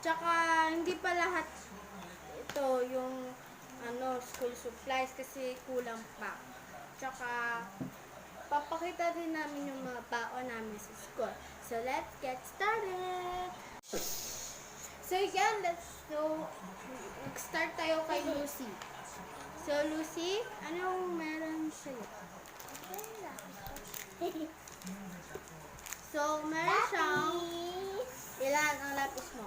Tsaka, hindi pa lahat ito yung school supplies kasi kulang pa. Tsaka, papakita din namin yung mga baon namin sa school. So, let's get started! So, yan, mag-start tayo kay Lucy. So, Lucy, anong meron sa'yo? So, meron siyang, ilan ang lapis mo?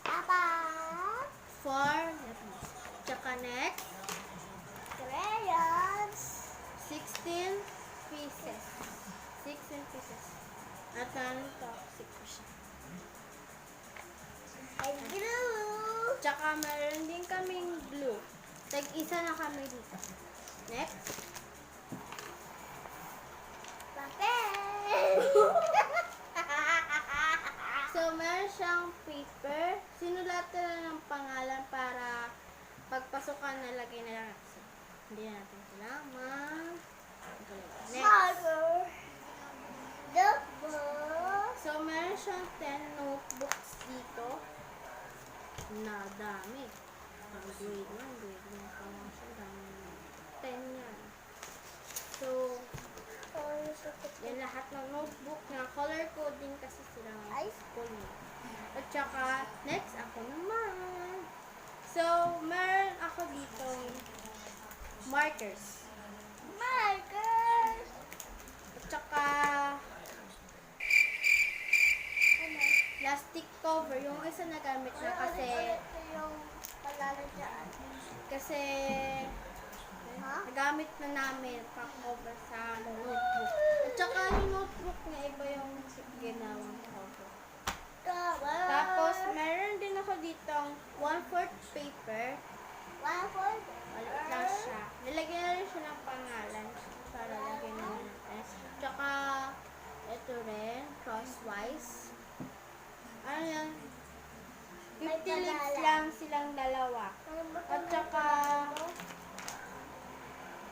4 lapis. Tsaka next, Crayons. 16 pieces. 16 pieces. At ano toxic ko siya. And glue. Tsaka meron din kaming glue. Tag-isa na kami dito. Next. Papel. So, meron siyang paper. Sinulatan na ng pangalan para pagpasukan nalagay na lang. So, hindi natin kailangan. Next. Marker. Notebook. So, meron siyang 10 notebooks dito. Na dami. Grade 1, grade 1 pa lang siya. Dami na. 10 yan. So, yan lahat ng notebook na color coding kasi sila ng school niya. At saka, next ako naman. So, meron ako dito markers. Marker. At saka, plastic cover. Yung isa nagamit na kasi, Yung palalagyan. kasi, Ha? nagamit na namin pang-cover sa notebook. At saka yung notebook na iba yung ginawang cover. Tapos, meron din ako ditong 1/4 paper. Maliit lang siya. Nilagyan na rin siya ng pangalan para lagyan na natin. Tsaka, ito rin, crosswise. Ano yan? 50 leaves lang silang dalawa. At saka,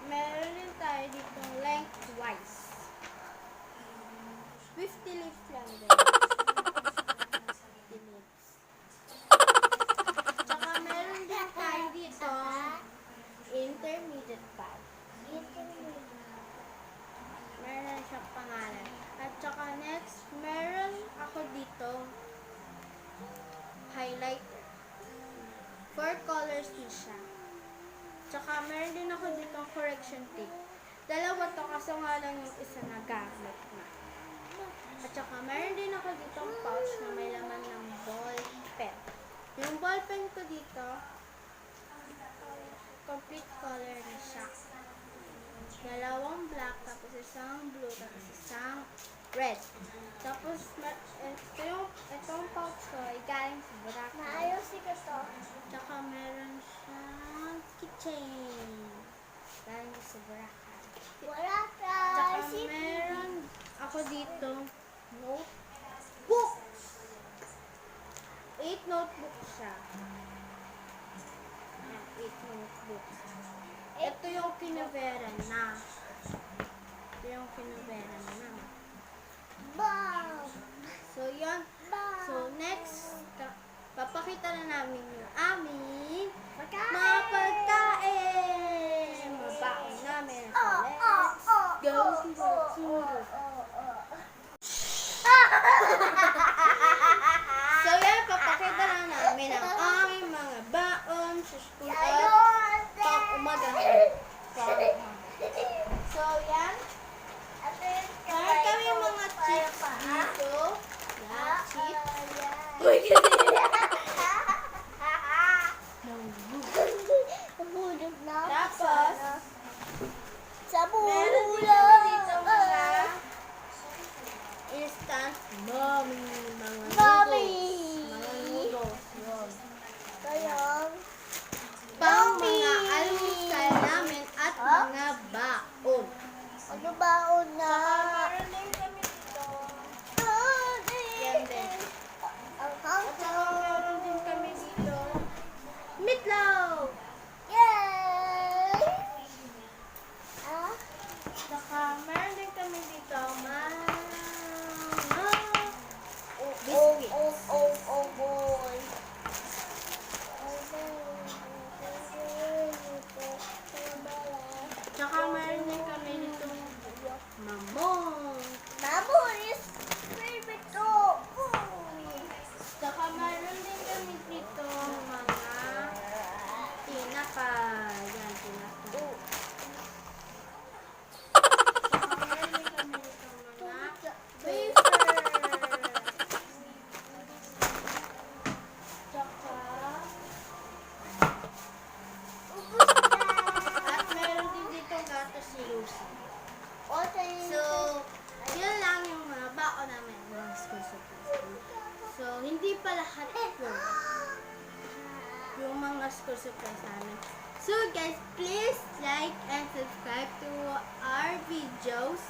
meron din tayo dito lengthwise. 50 leaves lang din. 50 leaves. Tsaka meron din tayo dito intermediate pad. Meron siyang pangalan. At saka next, meron ako dito highlighter. 4 colors na siya. Tsaka meron din ako dito correction tape. Dalawa to kaso nga lang yung isa na gamit na. At saka meron din ako dito pouch na may laman ng ball pen. Yung ball pen ko dito, complete color na siya. Dalawang black, tapos isang blue, tapos isang red. Tapos, itong pouch ko ay galing sa Boracay. Naayos ko to. Tsaka meron siyang keychain. Galing sa Boracay. Wala ka. Tsaka meron ako dito notebook. 8 notebooks siya. Ayan, 8 notebooks. Ito yung kinavera na. Ito yung kinavera na. Bomb. So, yan. So, next, papakita na namin yung aming mga pagkain. Mabaon namin. So, let's go. So, yan, papakita na namin ang aming mga baon sa school at pang-umagahan. So, yan. Meron kami mga chips dito. Yan, chips. Nahulog na. Tapos, Sa meron din bulo. kami dito mga instant mommy. Mga Mommy. noodles. Mga noodles. Yun. Kayong Pang mga almusal namin at mga baon. ano baon na? Meron din kami dito. Yan din. Ang At saka meron din kami dito meatloaf. Yay! Saka meron din kami dito Oh, biscuits. oh boy. mamon. Mamo is favorite ko. Saka meron din kami dito mga tinapa. Yan, tinapa. Saka meron din kami dito mga wafer. Saka, at meron din dito gato si Lucy. So, yun lang yung mga baon namin, mga school supplies. So, hindi pa lahat ito. Yung mga school supplies namin. So, guys, please like and subscribe to our videos.